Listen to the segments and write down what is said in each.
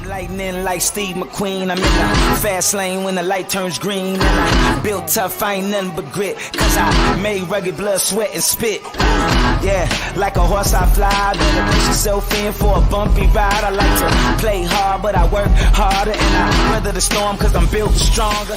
Lightning like Steve McQueen. I'm in the fast lane when the light turns green. And I built tough, I ain't nothing but grit. Cause I made rugged blood, sweat, and spit. Yeah, like a horse I fly. Better push yourself in for a bumpy ride. I like to play hard, but I work harder. And I weather the storm cause I'm built stronger.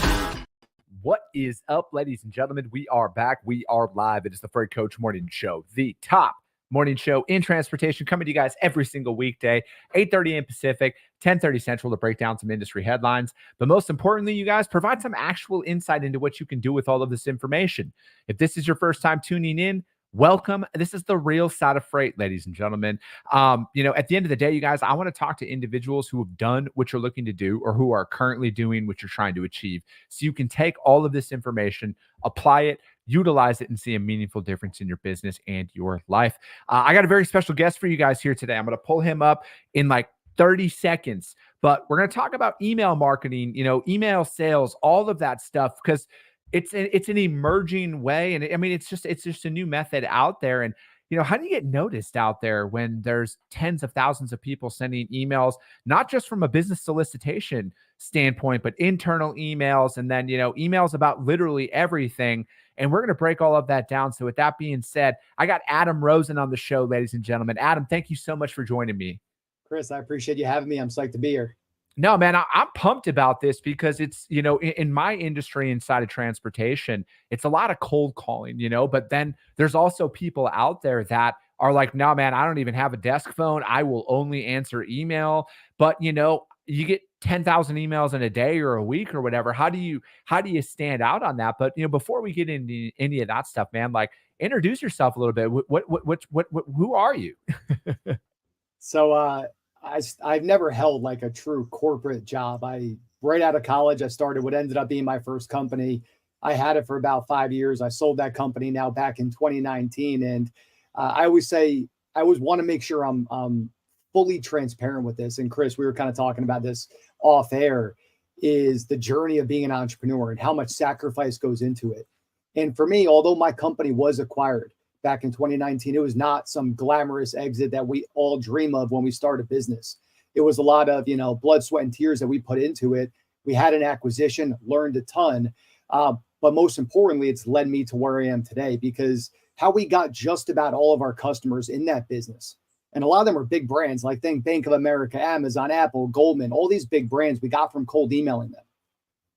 What is up, ladies and gentlemen? We are back. We are live. It is the Freight Coach Morning Show, the top morning show in transportation, coming to you guys every single weekday, 8:30 a.m. Pacific, 10:30 Central, to break down some industry headlines. But most importantly, you guys, provide some actual insight into what you can do with all of this information. If this is your first time tuning in, welcome. This is the real side of freight, ladies and gentlemen. At the end of the day, you guys, I want to talk to individuals who have done what you're looking to do or who are currently doing what you're trying to achieve. So you can take all of this information, apply it, utilize it, and see a meaningful difference in your business and your life. I got a very special guest for you guys here today. I'm going to pull him up in like 30 seconds, but we're going to talk about email marketing, email sales, all of that stuff, because it's an emerging way. And I mean, it's just a new method out there. And, how do you get noticed out there when there's tens of thousands of people sending emails, not just from a business solicitation standpoint, but internal emails, and then, emails about literally everything. And we're going to break all of that down. So with that being said, I got Adam Rosen on the show, ladies and gentlemen. Adam, thank you so much for joining me. Chris, I appreciate you having me. I'm psyched to be here. No, man, I'm pumped about this because it's, in my industry inside of transportation, it's a lot of cold calling, but then there's also people out there that are like, no, man, I don't even have a desk phone. I will only answer email. But, you get 10,000 emails in a day or a week or whatever. How do you stand out on that? But, before we get into any of that stuff, man, like, introduce yourself a little bit. Who are you? So, I've never held like a true corporate job. Right out of college, I started what ended up being my first company. I had it for about 5 years. I sold that company now back in 2019. And I always say, I always want to make sure I'm fully transparent with this. And Chris, we were kind of talking about this off air, is the journey of being an entrepreneur and how much sacrifice goes into it. And for me, although my company was acquired back in 2019, it was not some glamorous exit that we all dream of when we start a business. It was a lot of, blood, sweat, and tears that we put into it. We had an acquisition, learned a ton. But most importantly, it's led me to where I am today, because how we got just about all of our customers in that business. And a lot of them are big brands, like think Bank of America, Amazon, Apple, Goldman, all these big brands we got from cold emailing them.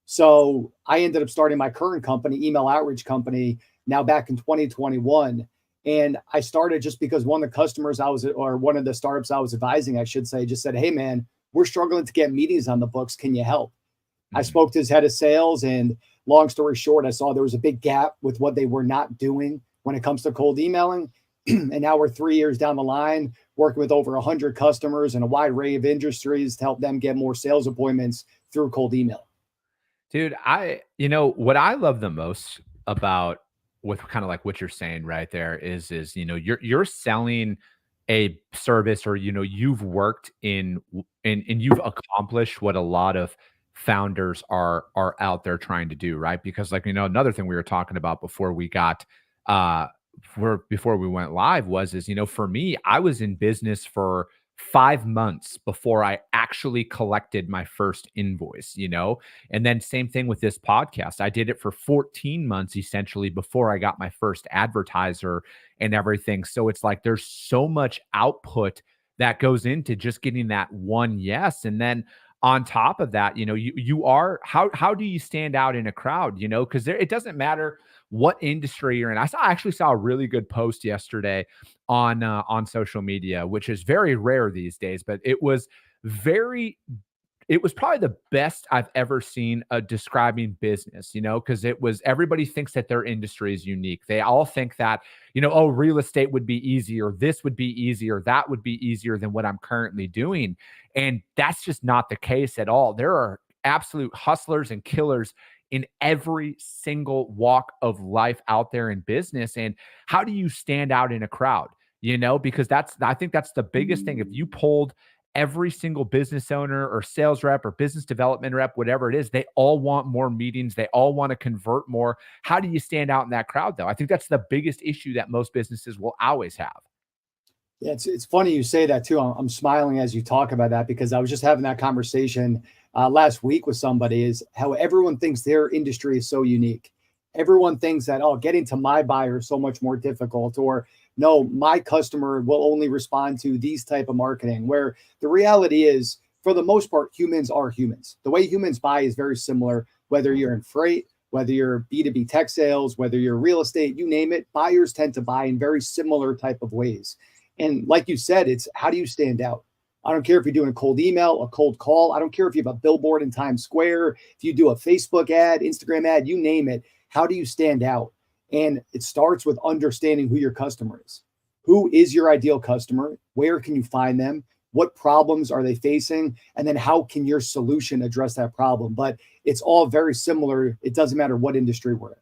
So I ended up starting my current company, email outreach company, now back in 2021. And I started just because one of the customers one of the startups I was advising, I should say, just said, hey, man, we're struggling to get meetings on the books. Can you help? Mm-hmm. I spoke to his head of sales, and long story short, I saw there was a big gap with what they were not doing when it comes to cold emailing. And now we're 3 years down the line, working with over 100 customers in a wide array of industries to help them get more sales appointments through cold email. Dude, what I love the most about with kind of like what you're saying right there is you're selling a service, or you've worked in and you've accomplished what a lot of founders are out there trying to do, right? Because like another thing we were talking about before we got before we went live was for me, I was in business for 5 months before I actually collected my first invoice, and then same thing with this podcast. I did it for 14 months essentially before I got my first advertiser and everything. So it's like there's so much output that goes into just getting that one yes. And then on top of that, you are, how do you stand out in a crowd, because it doesn't matter what industry you're in. I actually saw a really good post yesterday on social media, which is very rare these days, but it was probably the best I've ever seen describing business, because everybody thinks that their industry is unique. They all think that, real estate would be easier, this would be easier, that would be easier than what I'm currently doing. And that's just not the case at all. There are absolute hustlers and killers in every single walk of life out there in business. And how do you stand out in a crowd? Because I think that's the biggest thing. If you polled every single business owner or sales rep or business development rep, whatever it is, they all want more meetings. They all want to convert more. How do you stand out in that crowd though? I think that's the biggest issue that most businesses will always have. Yeah, it's funny you say that too. I'm smiling as you talk about that because I was just having that conversation last week with somebody. Is how everyone thinks their industry is so unique. Everyone thinks that, oh, getting to my buyer is so much more difficult, or no, my customer will only respond to these type of marketing. Where the reality is, for the most part, humans are humans. The way humans buy is very similar. Whether you're in freight, whether you're B2B tech sales, whether you're real estate, you name it, buyers tend to buy in very similar type of ways. And like you said, it's how do you stand out? I don't care if you're doing a cold email, a cold call. I don't care if you have a billboard in Times Square, if you do a Facebook ad, Instagram ad, you name it. How do you stand out? And it starts with understanding who your customer is. Who is your ideal customer? Where can you find them? What problems are they facing? And then how can your solution address that problem? But it's all very similar. It doesn't matter what industry we're in.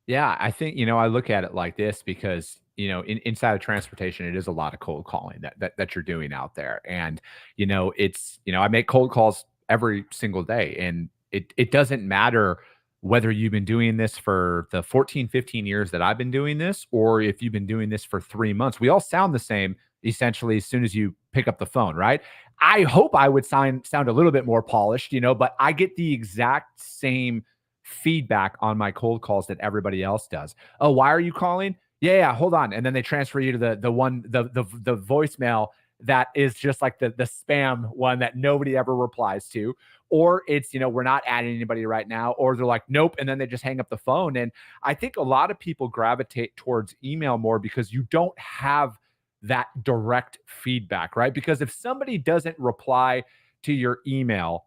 Yeah, I think, I look at it like this because, inside of transportation, it is a lot of cold calling that you're doing out there. And, I make cold calls every single day, and it doesn't matter whether you've been doing this for the 14, 15 years that I've been doing this, or if you've been doing this for 3 months. We all sound the same essentially as soon as you pick up the phone, right? I hope I would sound a little bit more polished, but I get the exact same feedback on my cold calls that everybody else does. Oh, why are you calling? Yeah, hold on. And then they transfer you to the voicemail that is just like the spam one that nobody ever replies to. Or it's, we're not adding anybody right now. Or they're like, nope. And then they just hang up the phone. And I think a lot of people gravitate towards email more because you don't have that direct feedback, right? Because if somebody doesn't reply to your email,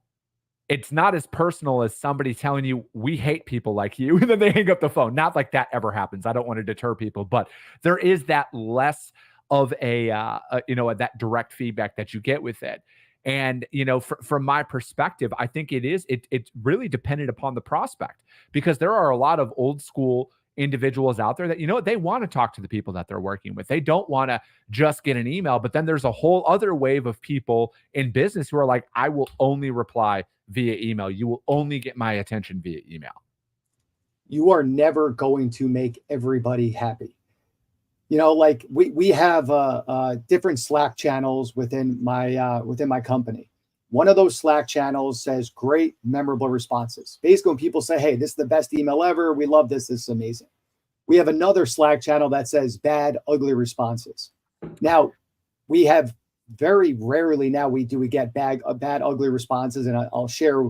it's not as personal as somebody telling you, we hate people like you, and then they hang up the phone. Not like that ever happens. I don't want to deter people, but there is that less of that direct feedback that you get with it. And, from my perspective, I think it's really dependent upon the prospect, because there are a lot of old school individuals out there that, they want to talk to the people that they're working with. They don't want to just get an email, but then there's a whole other wave of people in business who are like, I will only reply via email. You will only get my attention via email. You are never going to make everybody happy. Like we have different Slack channels within my company. One of those Slack channels says great, memorable responses. Basically, when people say, hey, this is the best email ever, we love this, this is amazing. We have another Slack channel that says bad, ugly responses. Now, we have very rarely now we get bad, ugly responses, and I'll share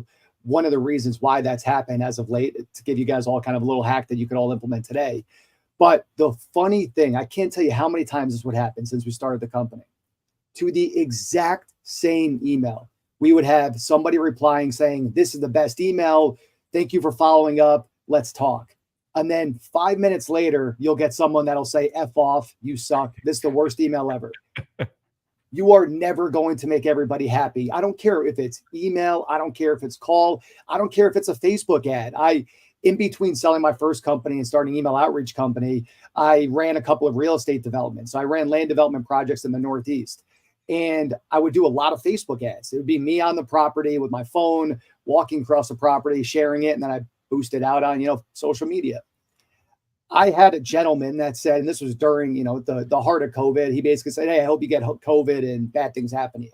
one of the reasons why that's happened as of late to give you guys all kind of a little hack that you could all implement today. But the funny thing, I can't tell you how many times this would happen since we started the company. To the exact same email, we would have somebody replying saying, this is the best email. Thank you for following up. Let's talk. And then 5 minutes later, you'll get someone that'll say, F off, you suck. This is the worst email ever. You are never going to make everybody happy. I don't care if it's email. I don't care if it's call. I don't care if it's a Facebook ad. In between selling my first company and starting an email outreach company, I ran a couple of real estate developments. I ran land development projects in the Northeast. And I would do a lot of Facebook ads. It would be me on the property with my phone, walking across the property, sharing it, and then I boost it out on, social media. I had a gentleman that said, and this was during, the heart of COVID, he basically said, hey, I hope you get COVID and bad things happen to you.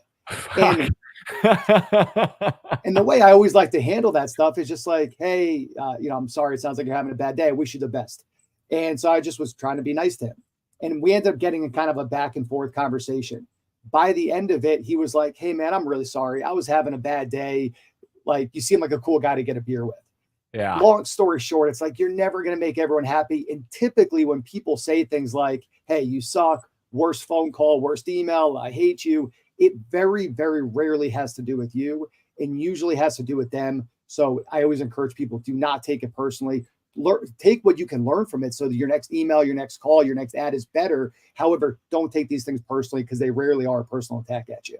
And the way I always like to handle that stuff is just like, hey, I'm sorry. It sounds like you're having a bad day. I wish you the best. And so I just was trying to be nice to him. And we ended up getting a kind of a back and forth conversation. By the end of it, he was like, hey, man, I'm really sorry. I was having a bad day. Like, you seem like a cool guy to get a beer with. Yeah. Long story short, it's like you're never going to make everyone happy. And typically when people say things like, hey, you suck, worst phone call, worst email, I hate you, it very, very rarely has to do with you and usually has to do with them. So I always encourage people, do not take it personally. Take what you can learn from it so that your next email, your next call, your next ad is better. However, don't take these things personally because they rarely are a personal attack at you.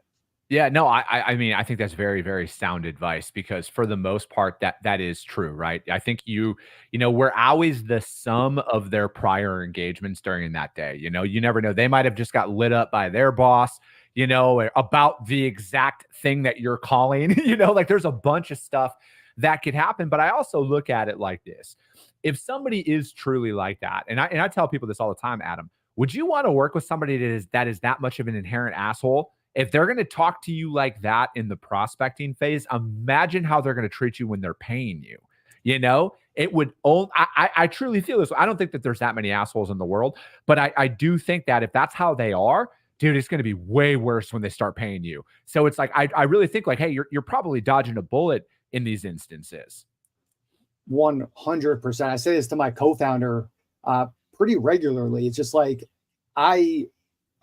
Yeah, no, I mean, I think that's very, very sound advice, because for the most part, that is true, right? I think we're always the sum of their prior engagements during that day. You never know. They might have just got lit up by their boss, about the exact thing that you're calling, like there's a bunch of stuff that could happen. But I also look at it like this. If somebody is truly like that, and I tell people this all the time, Adam, Would you want to work with somebody that is that much of an inherent asshole? If they're going to talk to you like that in the prospecting phase, imagine how they're going to treat you when they're paying you. You know, it would only, I truly feel this. I don't think that there's that many assholes in the world, but I do think that if that's how they are, dude, it's going to be way worse when they start paying you. So it's like, I really think like, hey, you're probably dodging a bullet in these instances. 100%. I say this to my co-founder pretty regularly. It's just like, I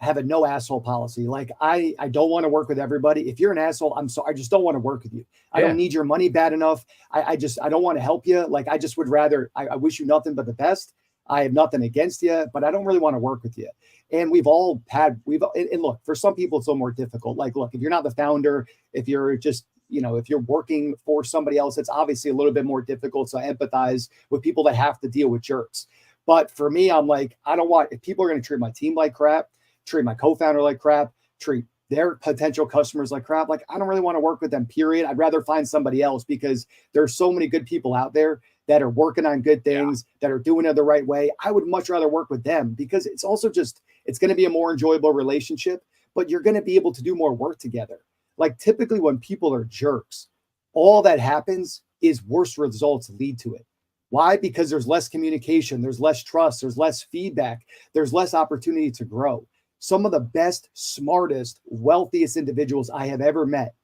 have a no asshole policy. Like I don't want to work with everybody. If you're an asshole, I'm sorry. I just don't want to work with you. I don't need your money bad enough. I don't want to help you. Like I just would rather, I wish you nothing but the best. I have nothing against you, but I don't really want to work with you. And and look, for some people, it's a little more difficult. Like, look, if you're not the founder, if you're just, if you're working for somebody else, it's obviously a little bit more difficult. So I empathize with people that have to deal with jerks. But for me, I'm like, if people are going to treat my team like crap, treat my co-founder like crap, treat their potential customers like crap, like I don't really want to work with them, period. I'd rather find somebody else because there's so many good people out there that are working on good things, that are doing it the right way. I would much rather work with them because it's also just, it's going to be a more enjoyable relationship, but you're going to be able to do more work together. Like typically when people are jerks, all that happens is worse results lead to it. Why? Because there's less communication, there's less trust, there's less feedback, there's less opportunity to grow. Some of the best, smartest, wealthiest individuals I have ever met,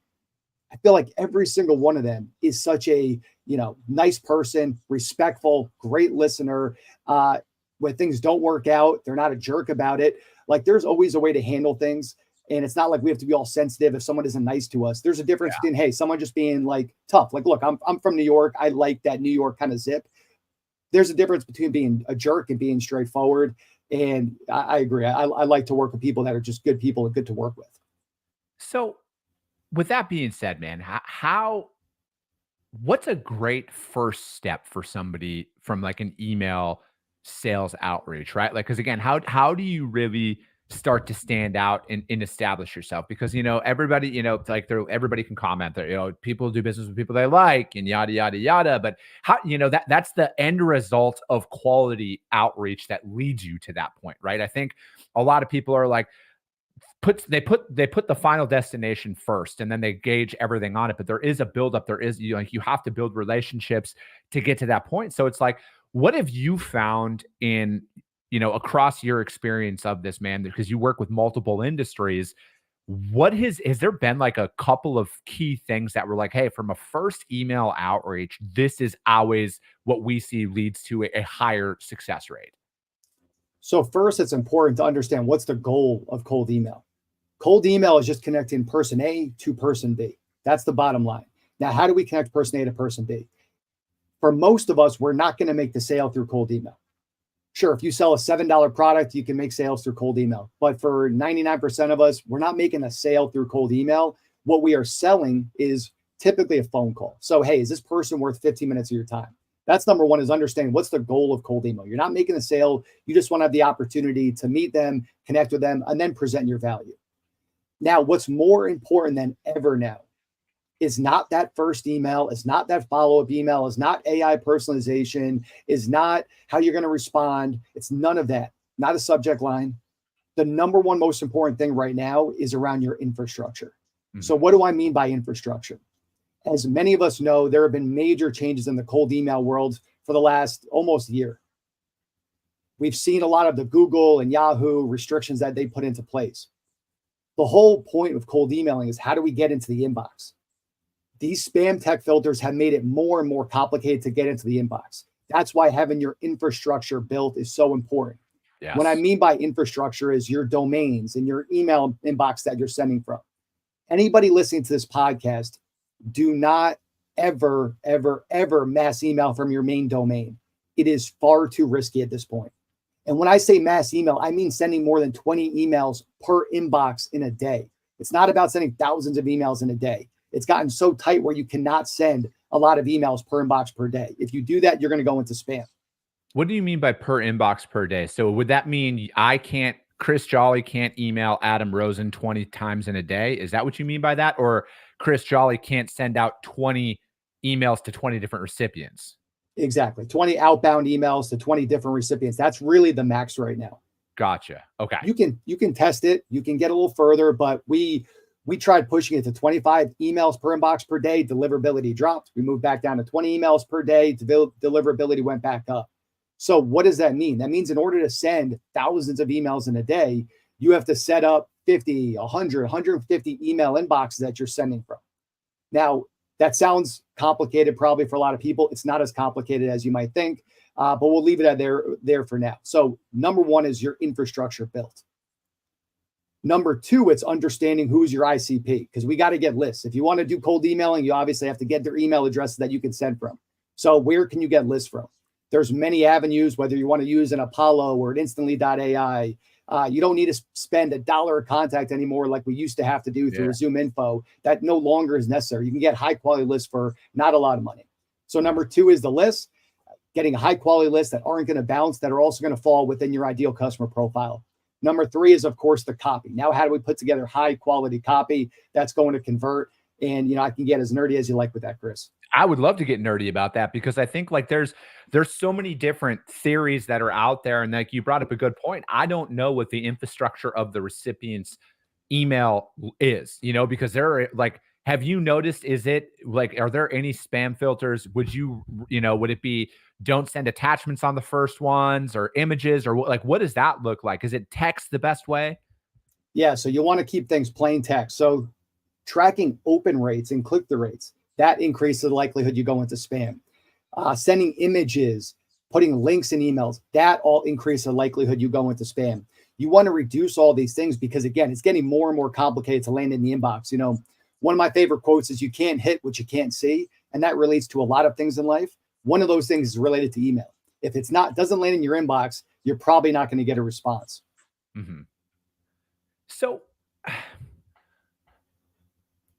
I feel like every single one of them is such a, nice person, respectful, great listener. When things don't work out, they're not a jerk about it. Like there's always a way to handle things. And it's not like we have to be all sensitive if someone isn't nice to us. There's a difference between, hey, someone just being like tough. Like, look, I'm from New York. I like that New York kind of zip. There's a difference between being a jerk and being straightforward. And I agree. I like to work with people that are just good people and good to work with. So with that being said, man, what's a great first step for somebody from like an email sales outreach, right? Like, cause again, how do you really start to stand out and establish yourself? Because, everybody, everybody can comment that, people do business with people they like and yada, yada, yada. But how, that's the end result of quality outreach that leads you to that point, right? I think a lot of people are like, they put the final destination first and then they gauge everything on it. But there is a buildup. There is, you have to build relationships to get to that point. So it's like, what have you found in, across your experience of this, man, because you work with multiple industries, has there been like a couple of key things that were like, hey, from a first email outreach, this is always what we see leads to a higher success rate? So first, it's important to understand what's the goal of cold email. Cold email is just connecting person A to person B. That's the bottom line. Now, how do we connect person A to person B? For most of us, we're not going to make the sale through cold email. Sure, if you sell a $7 product, you can make sales through cold email. But for 99% of us, we're not making a sale through cold email. What we are selling is typically a phone call. So, hey, is this person worth 15 minutes of your time? That's number one, is understanding what's the goal of cold email. You're not making a sale. You just want to have the opportunity to meet them, connect with them, and then present your value. Now, what's more important than ever now is not that first email, is not that follow-up email, is not AI personalization, is not how you're going to respond. It's none of that. Not a subject line. The number one most important thing right now is around your infrastructure. Mm-hmm. So what do I mean by infrastructure? As many of us know, there have been major changes in the cold email world for the last almost year. We've seen a lot of the Google and Yahoo restrictions that they put into place. The whole point of cold emailing is, how do we get into the inbox? These spam tech filters have made it more and more complicated to get into the inbox. That's why having your infrastructure built is so important. Yes. What I mean by infrastructure is your domains and your email inbox that you're sending from. Anybody listening to this podcast, do not ever, ever, ever mass email from your main domain. It is far too risky at this point. And when I say mass email, I mean sending more than 20 emails per inbox in a day. It's not about sending thousands of emails in a day. It's gotten so tight where you cannot send a lot of emails per inbox per day. If you do that, you're going to go into spam. What do you mean by per inbox per day? So would that mean Chris Jolly can't email Adam Rosen 20 times in a day? Is that what you mean by that? Or Chris Jolly can't send out 20 emails to 20 different recipients? Exactly. 20 outbound emails to 20 different recipients. That's really the max right now. Gotcha. Okay. You can test it. You can get a little further, but we tried pushing it to 25 emails per inbox per day. Deliverability dropped. We moved back down to 20 emails per day. Deliverability went back up. So what does that mean? That means in order to send thousands of emails in a day, you have to set up 50, 100, 150 email inboxes that you're sending from. Now, that sounds complicated probably for a lot of people. It's not as complicated as you might think, but we'll leave it at there for now. So number one is your infrastructure built. Number two, it's understanding who's your ICP, because we got to get lists. If you want to do cold emailing, you obviously have to get their email addresses that you can send from. So where can you get lists from? There's many avenues, whether you want to use an Apollo or an Instantly.ai. You don't need to spend $1 a contact anymore like we used to have to do through Zoom Info. That no longer is necessary. You can get high quality lists for not a lot of money. So number two is the list, getting a high quality list that aren't going to bounce, that are also going to fall within your ideal customer profile. Number three is, of course, the copy. Now, how do we put together high quality copy that's going to convert? And, I can get as nerdy as you like with that, Chris. I would love to get nerdy about that, because I think like there's so many different theories that are out there. And like you brought up a good point. I don't know what the infrastructure of the recipient's email is, because there are like, have you noticed, is it like, are there any spam filters? Would would it be don't send attachments on the first ones, or images, or like, what does that look like? Is it text the best way? Yeah. So you want to keep things plain text. So tracking open rates and click-through rates, that increases the likelihood you go into spam. Sending images, putting links in emails, that all increases the likelihood you go into spam. You want to reduce all these things because, again, it's getting more and more complicated to land in the inbox. One of my favorite quotes is, you can't hit what you can't see. And that relates to a lot of things in life. One of those things is related to email. If doesn't land in your inbox, you're probably not going to get a response. Mm-hmm. So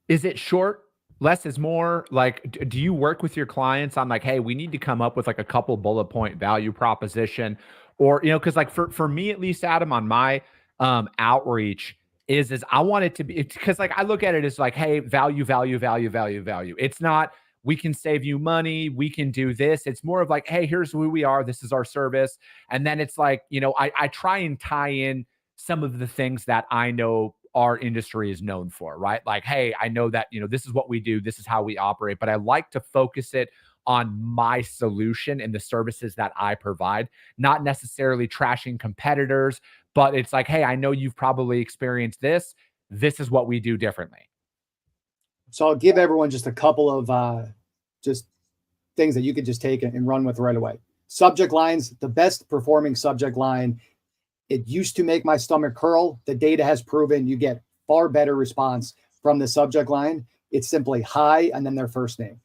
is it short? Less is more? Like, do you work with your clients on like, hey, we need to come up with like a couple bullet point value proposition, or, because like for me, at least, Adam, on my outreach is I want it to be, because like I look at it as like, hey, value, value, value, value, value. It's not, we can save you money, we can do this. It's more of like, hey, here's who we are. This is our service. And then it's like, I try and tie in some of the things that I know our industry is known for, right? Like, hey, I know that, this is what we do. This is how we operate, but I like to focus it on my solution and the services that I provide, not necessarily trashing competitors, but it's like, hey, I know you've probably experienced this. This is what we do differently. So I'll give everyone just a couple of just things that you could just take and run with right away. Subject lines, the best performing subject line. It used to make my stomach curl. The data has proven you get far better response from the subject line. It's simply hi and then their first name.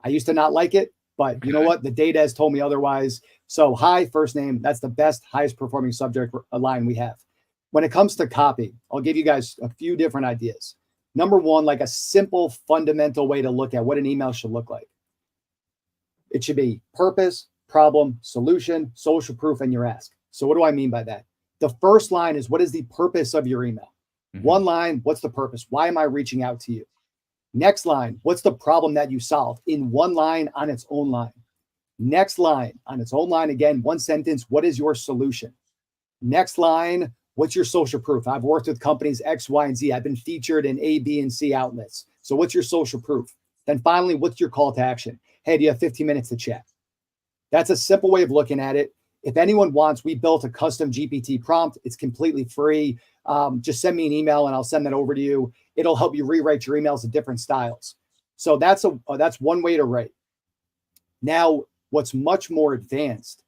I used to not like it, but you know what? The data has told me otherwise. So hi, first name, that's the best, highest performing subject line we have. When it comes to copy, I'll give you guys a few different ideas. Number one, like a simple fundamental way to look at what an email should look like. It should be purpose, problem, solution, social proof, and your ask. So what do I mean by that? The first line is, what is the purpose of your email? Mm-hmm. One line, what's the purpose? Why am I reaching out to you? Next line, what's the problem that you solve? In one line, on its own line. Next line, on its own line, again, one sentence, what is your solution? Next line, what's your social proof? I've worked with companies X, Y, and Z. I've been featured in A, B, and C outlets. So what's your social proof? Then finally, what's your call to action? Hey, do you have 15 minutes to chat? That's a simple way of looking at it. If anyone wants, we built a custom GPT prompt. It's completely free. Just send me an email and I'll send that over to you. It'll help you rewrite your emails in different styles. So that's one way to write. Now, what's much more advanced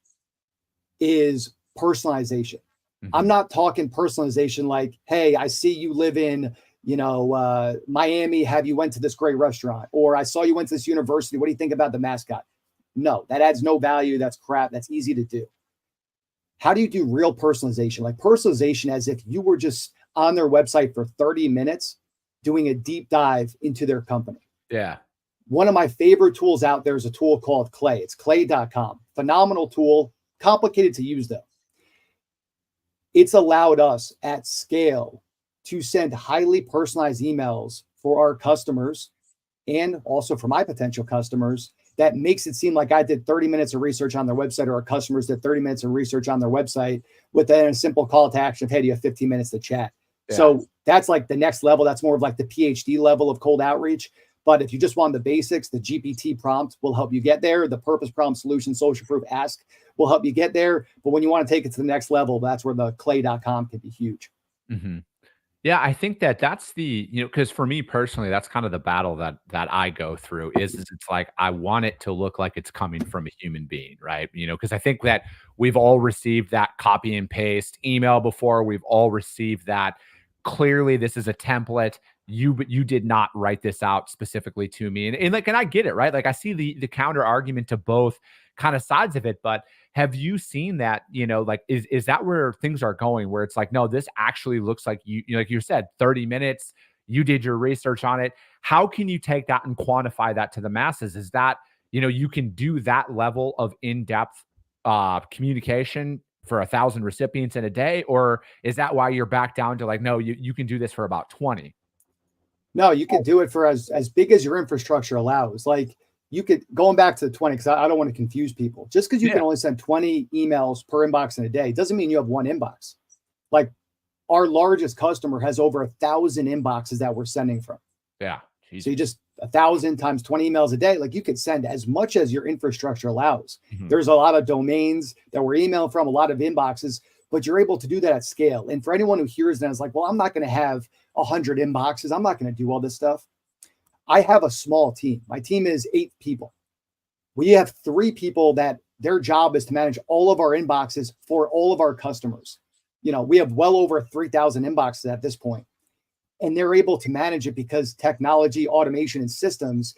is personalization. Mm-hmm. I'm not talking personalization like, hey, I see you live in, Miami. Have you went to this great restaurant? Or I saw you went to this university. What do you think about the mascot? No, that adds no value. That's crap. That's easy to do. How do you do real personalization? Like personalization as if you were just on their website for 30 minutes doing a deep dive into their company. Yeah. One of my favorite tools out there is a tool called Clay. It's clay.com. Phenomenal tool, complicated to use though. It's allowed us at scale to send highly personalized emails for our customers and also for my potential customers that makes it seem like I did 30 minutes of research on their website, or our customers did 30 minutes of research on their website, with then a simple call to action of, hey, do you have 15 minutes to chat? Yeah. So that's like the next level. That's more of like the PhD level of cold outreach. But if you just want the basics, the GPT prompt will help you get there. The purpose prompt solution, social proof ask will help you get there. But when you want to take it to the next level, that's where the clay.com can be huge. Mm-hmm. Yeah, I think that's the, because for me personally, that's kind of the battle that I go through is it's like I want it to look like it's coming from a human being, right? Because I think that we've all received that copy and paste email before. We've all received that. Clearly, this is a template. You did not write this out specifically to me, and I get it, right? Like I see the counter argument to both kind of sides of it, but have you seen that, like, is that where things are going, where it's like, no, this actually looks like like you said, 30 minutes, you did your research on it. How can you take that and quantify that to the masses? Is that, you can do that level of in-depth communication for 1,000 recipients in a day? Or is that why you're back down to like, no, you can do this for about 20? No, you can do it for as big as your infrastructure allows. Like, you could, going back to the 20, because I don't want to confuse people. Just because you can only send 20 emails per inbox in a day doesn't mean you have one inbox. Like, our largest customer has over 1,000 inboxes that we're sending from. Yeah. So you just 1,000 times 20 emails a day. Like, you could send as much as your infrastructure allows. Mm-hmm. There's a lot of domains that we're emailing from, a lot of inboxes, but you're able to do that at scale. And for anyone who hears that is like, well, I'm not going to have 100 inboxes, I'm not going to do all this stuff. I have a small team. My team is 8 people. We have 3 people that their job is to manage all of our inboxes for all of our customers. We have well over 3,000 inboxes at this point, and they're able to manage it because technology, automation, and systems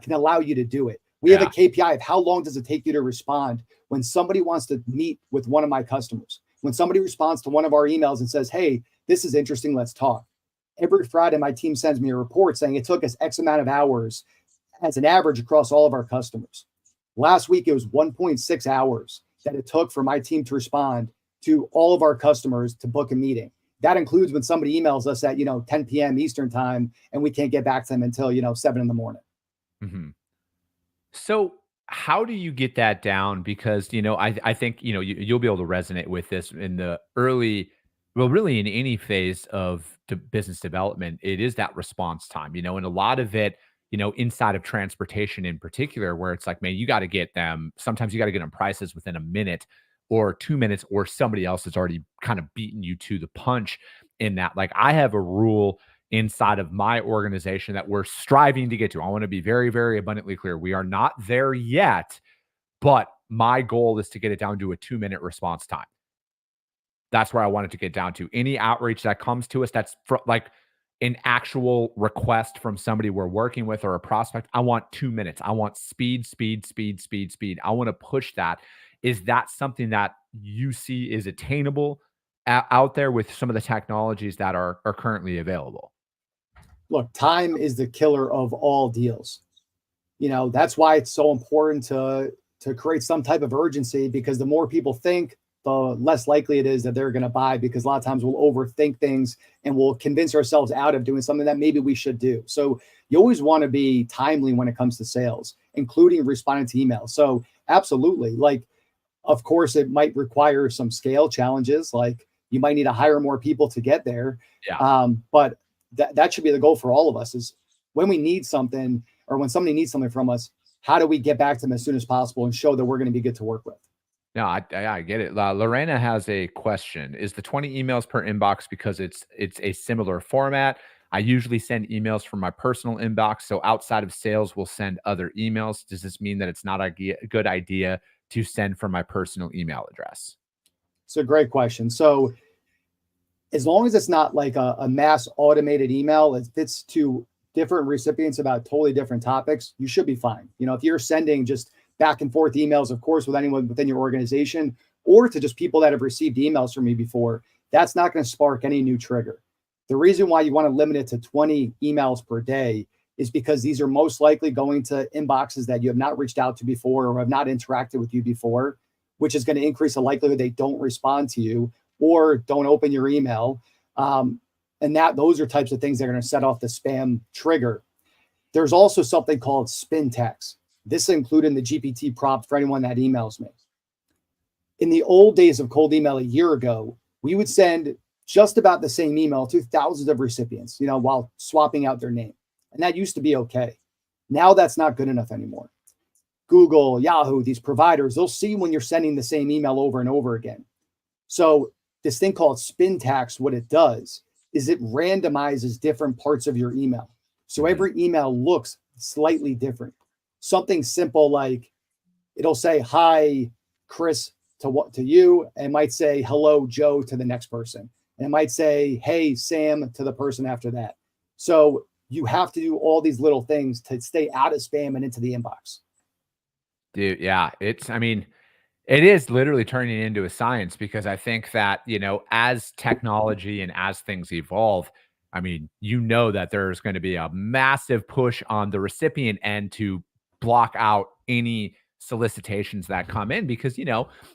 can allow you to do it. We have a KPI of how long does it take you to respond when somebody wants to meet with one of my customers. When somebody responds to one of our emails and says, hey, this is interesting, let's talk. Every Friday, my team sends me a report saying it took us X amount of hours as an average across all of our customers. Last week, it was 1.6 hours that it took for my team to respond to all of our customers to book a meeting. That includes when somebody emails us at, 10 p.m. Eastern time, and we can't get back to them until, 7 in the morning. Mm-hmm. So how do you get that down? Because, I think, you'll be able to resonate with this in the early, well, really in any phase of business development, it is that response time, and a lot of it, inside of transportation in particular, where it's like, man, sometimes you got to get them prices within a minute or 2 minutes, or somebody else has already kind of beaten you to the punch in that. Like, I have a rule inside of my organization that we're striving to get to. I want to be very, very abundantly clear. We are not there yet, but my goal is to get it down to a 2-minute response time. That's where I want it to get down to. Any outreach that comes to us that's like an actual request from somebody we're working with or a prospect, I want 2 minutes. I want speed, speed, speed, speed, speed. I want to push that. Is that something that you see is attainable out there with some of the technologies that are currently available? Look, time is the killer of all deals. That's why it's so important to create some type of urgency, because the more people think, the less likely it is that they're going to buy, because a lot of times we'll overthink things and we'll convince ourselves out of doing something that maybe we should do. So you always want to be timely when it comes to sales, including responding to emails. So absolutely. Like, of course, it might require some scale challenges. Like, you might need to hire more people to get there. Yeah. But that should be the goal for all of us, is when we need something, or when somebody needs something from us, how do we get back to them as soon as possible and show that we're going to be good to work with? No, I get it. Lorena has a question. Is the 20 emails per inbox because it's a similar format? I usually send emails from my personal inbox, so outside of sales, we'll send other emails. Does this mean that it's not a good idea to send from my personal email address? It's a great question. So as long as it's not like a mass automated email, if it's to different recipients about totally different topics, you should be fine. If you're sending just back and forth emails, of course, with anyone within your organization, or to just people that have received emails from me before, that's not going to spark any new trigger. The reason why you want to limit it to 20 emails per day is because these are most likely going to inboxes that you have not reached out to before or have not interacted with you before, which is going to increase the likelihood they don't respond to you or don't open your email. And those are types of things that are going to set off the spam trigger. There's also something called spin tags. This is included in the GPT prompt for anyone that emails me. In the old days of cold email a year ago, we would send just about the same email to thousands of recipients, while swapping out their name. And that used to be okay. Now that's not good enough anymore. Google, Yahoo, these providers, they'll see when you're sending the same email over and over again. So this thing called spin tax, what it does is it randomizes different parts of your email. So every email looks slightly different. Something simple like it'll say, hi, Chris, to you, and it might say, hello, Joe, to the next person. And it might say, hey, Sam, to the person after that. So you have to do all these little things to stay out of spam and into the inbox. Dude, yeah, it is literally turning into a science, because I think that, as technology and as things evolve, that there's going to be a massive push on the recipient end to block out any solicitations that come in, because,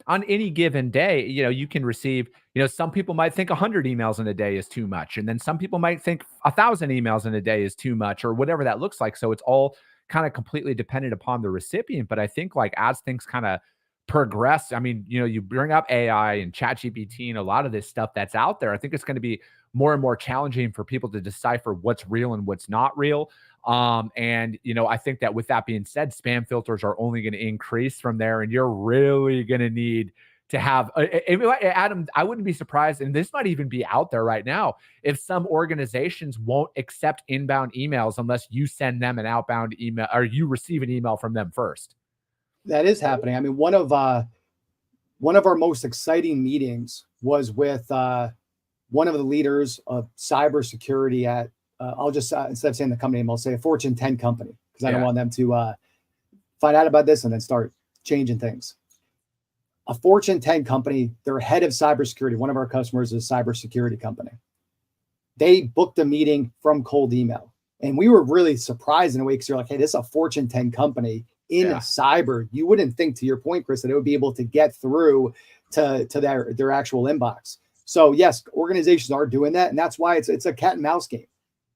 on any given day, you can receive, some people might think 100 emails in a day is too much. And then some people might think 1,000 emails in a day is too much, or whatever that looks like. So it's all kind of completely dependent upon the recipient. But I think, like, as things kind of progress, you bring up AI and ChatGPT and a lot of this stuff that's out there. I think it's going to be more and more challenging for people to decipher what's real and what's not real. I think that, with that being said, spam filters are only going to increase from there, and you're really going to need to have Adam, I wouldn't be surprised, and this might even be out there right now, if some organizations won't accept inbound emails unless you send them an outbound email, or you receive an email from them first. That is happening. One of our most exciting meetings was with one of the leaders of cybersecurity at, I'll just, instead of saying the company name, I'll say a Fortune 10 company, because I don't want them to find out about this and then start changing things. A Fortune 10 company, their head of cybersecurity, one of our customers is a cybersecurity company. They booked a meeting from cold email. And we were really surprised in a way, because you're like, hey, this is a Fortune 10 company in cyber. You wouldn't think, to your point, Chris, that it would be able to get through to their actual inbox. So yes, organizations are doing that. And that's why it's a cat and mouse game.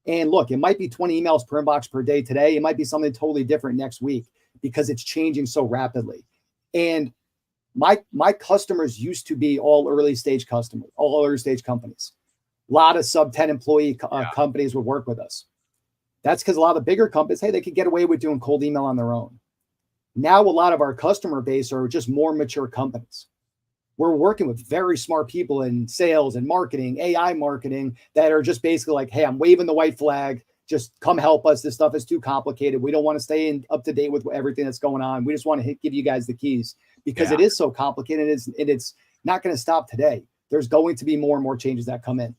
And look, it might be 20 emails per inbox per day today. It might be something totally different next week, because it's changing so rapidly. And my customers used to be all early stage companies. A lot of sub 10 employee companies would work with us. That's because a lot of the bigger companies, hey, they could get away with doing cold email on their own. Now, a lot of our customer base are just more mature companies. We're working with very smart people in sales and marketing, AI marketing, that are just basically like, hey, I'm waving the white flag. Just come help us. This stuff is too complicated. We don't want to stay up to date with everything that's going on. We just want to give you guys the keys, because it is so complicated. It's not going to stop today. There's going to be more and more changes that come in.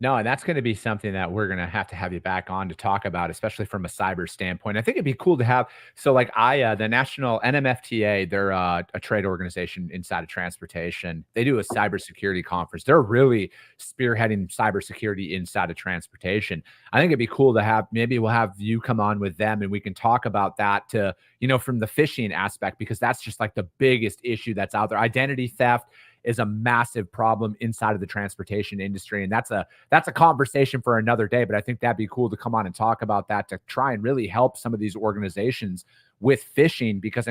No, and that's going to be something that we're going to have you back on to talk about, especially from a cyber standpoint. I think it'd be cool to have. So, like, the National NMFTA, they're a trade organization inside of transportation. They do a cybersecurity conference. They're really spearheading cybersecurity inside of transportation. I think it'd be cool to have. Maybe we'll have you come on with them, and we can talk about that from the phishing aspect, because that's just like the biggest issue that's out there. Identity theft is a massive problem inside of the transportation industry. And that's a conversation for another day, but I think that'd be cool to come on and talk about that, to try and really help some of these organizations with phishing, because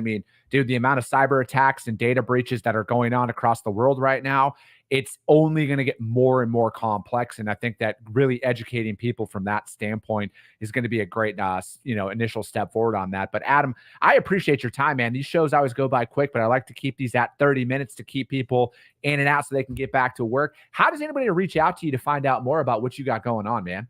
dude, the amount of cyber attacks and data breaches that are going on across the world right now, it's only going to get more and more complex. And I think that really educating people from that standpoint is going to be a great, initial step forward on that. But Adam, I appreciate your time, man. These shows always go by quick, but I like to keep these at 30 minutes to keep people in and out so they can get back to work. How does anybody reach out to you to find out more about what you got going on, man?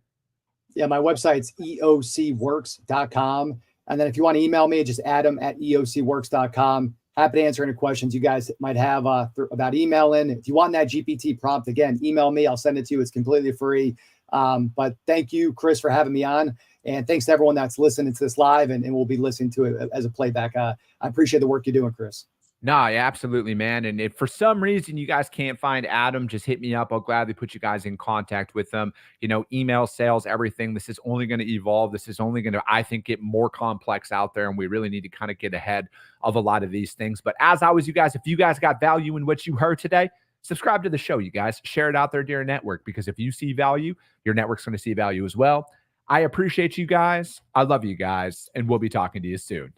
Yeah, my website's eocworks.com. And then if you want to email me, just adam@eocworks.com. Happy to answer any questions you guys might have about emailing. If you want that GPT prompt, again, email me. I'll send it to you. It's completely free. But thank you, Chris, for having me on. And thanks to everyone that's listening to this live and will be listening to it as a playback. I appreciate the work you're doing, Chris. No, yeah, absolutely, man. And if for some reason you guys can't find Adam, just hit me up. I'll gladly put you guys in contact with them. Email sales, everything. This is only going to evolve. This is only going to, I think, get more complex out there. And we really need to kind of get ahead of a lot of these things. But as always, you guys, if you guys got value in what you heard today, subscribe to the show, you guys. Share it out there to your network, because if you see value, your network's going to see value as well. I appreciate you guys. I love you guys. And we'll be talking to you soon.